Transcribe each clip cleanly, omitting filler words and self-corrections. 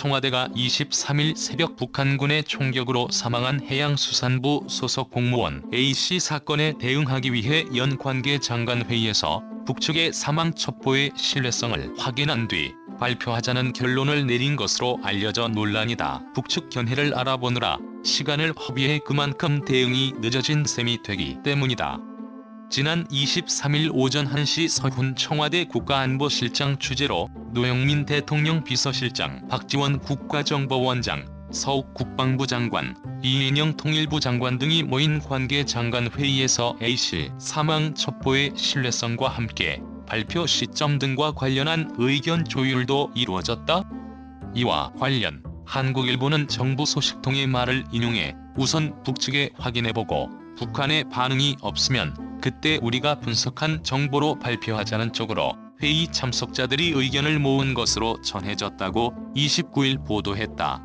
청와대가 23일 새벽 북한군의 총격으로 사망한 해양수산부 소속 공무원 A씨 사건에 대응하기 위해 연 관계장관회의에서 북측의 사망 첩보의 신뢰성을 확인한 뒤 발표하자는 결론을 내린 것으로 알려져 논란이다. 북측 견해를 알아보느라 시간을 허비해 그만큼 대응이 늦어진 셈이 되기 때문이다. 지난 23일 오전 1시 서훈 청와대 국가안보실장 주재로 노영민 대통령 비서실장, 박지원 국가정보원장, 서욱 국방부 장관, 이인영 통일부 장관 등이 모인 관계장관회의에서 A씨 사망 첩보의 신뢰성과 함께 발표 시점 등과 관련한 의견 조율도 이루어졌다. 이와 관련 한국일보는 정부 소식통의 말을 인용해 우선 북측에 확인해보고 북한의 반응이 없으면 그때 우리가 분석한 정보로 발표하자는 쪽으로 회의 참석자들이 의견을 모은 것으로 전해졌다고 29일 보도했다.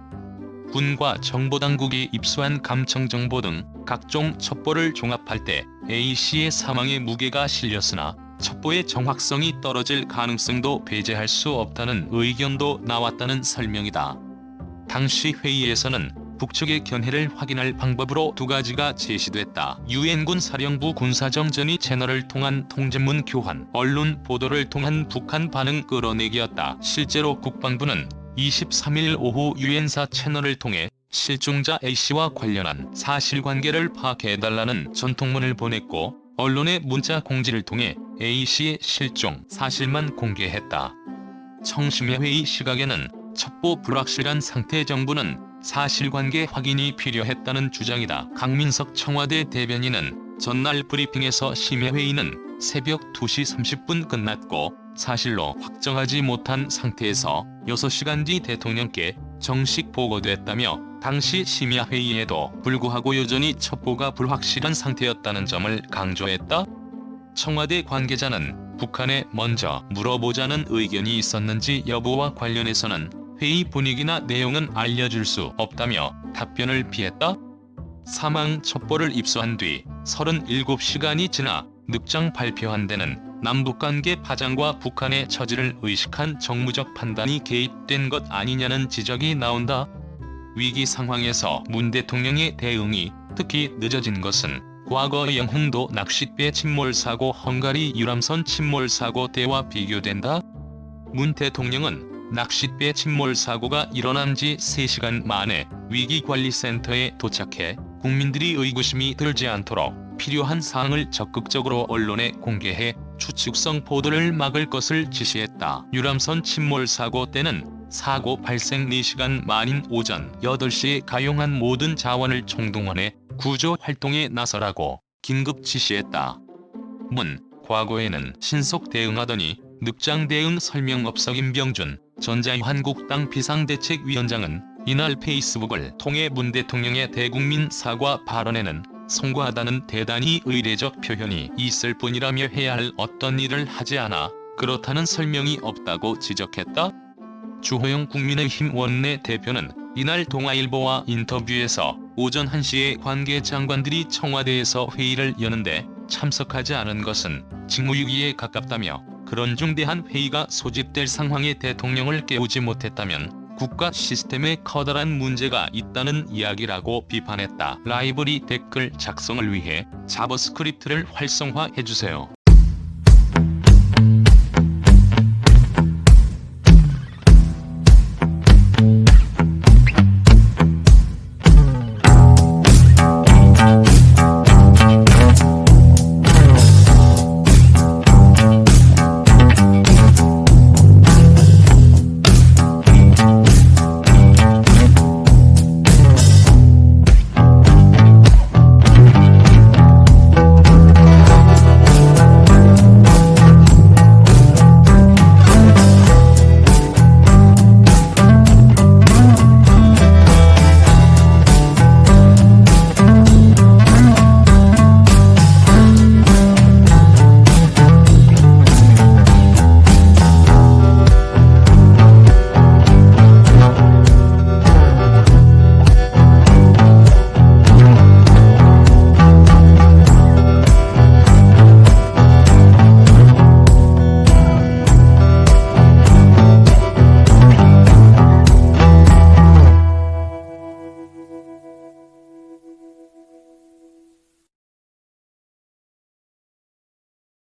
군과 정보당국이 입수한 감청정보 등 각종 첩보를 종합할 때 A씨의 사망의 무게가 실렸으나 첩보의 정확성이 떨어질 가능성도 배제할 수 없다는 의견도 나왔다는 설명이다. 당시 회의에서는 북측의 견해를 확인할 방법으로 두 가지가 제시됐다. 유엔군 사령부 군사정전이 채널을 통한 통제문 교환, 언론 보도를 통한 북한 반응 끌어내기였다. 실제로 국방부는 23일 오후 유엔사 채널을 통해 실종자 A씨와 관련한 사실관계를 파악해달라는 전통문을 보냈고 언론의 문자 공지를 통해 A씨의 실종 사실만 공개했다. 청심회 회의 시각에는 첩보 불확실한 상태 정부는 사실관계 확인이 필요했다는 주장이다. 강민석 청와대 대변인은 전날 브리핑에서 심야회의는 새벽 2시 30분 끝났고 사실로 확정하지 못한 상태에서 6시간 뒤 대통령께 정식 보고됐다며 당시 심야회의에도 불구하고 여전히 첩보가 불확실한 상태였다는 점을 강조했다. 청와대 관계자는 북한에 먼저 물어보자는 의견이 있었는지 여부와 관련해서는 회의 분위기나 내용은 알려줄 수 없다며 답변을 피했다. 사망 첩보를 입수한 뒤 37시간이 지나 늑장 발표한 데는 남북관계 파장과 북한의 처지를 의식한 정무적 판단이 개입된 것 아니냐는 지적이 나온다. 위기 상황에서 문 대통령의 대응이 특히 늦어진 것은 과거의 영흥도 낚싯배 침몰사고, 헝가리 유람선 침몰사고 때와 비교된다. 문 대통령은 낚싯배 침몰사고가 일어난 지 3시간 만에 위기관리센터에 도착해 국민들이 의구심이 들지 않도록 필요한 사항을 적극적으로 언론에 공개해 추측성 보도를 막을 것을 지시했다. 유람선 침몰사고 때는 사고 발생 4시간 만인 오전 8시에 가용한 모든 자원을 총동원해 구조 활동에 나서라고 긴급 지시했다. 문, 과거에는 신속 대응하더니 늑장 대응 설명 없어. 김병준 전자한국당 비상대책위원장은 이날 페이스북을 통해 문 대통령의 대국민 사과 발언에는 송구하다는 대단히 의례적 표현이 있을 뿐이라며 해야 할 어떤 일을 하지 않아 그렇다는 설명이 없다고 지적했다. 주호영 국민의힘 원내대표는 이날 동아일보와 인터뷰에서 오전 1시에 관계장관들이 청와대에서 회의를 여는데 참석하지 않은 것은 직무유기에 가깝다며 그런 중대한 회의가 소집될 상황에 대통령을 깨우지 못했다면 국가 시스템에 커다란 문제가 있다는 이야기라고 비판했다. 라이브러리 댓글 작성을 위해 자바스크립트를 활성화해주세요.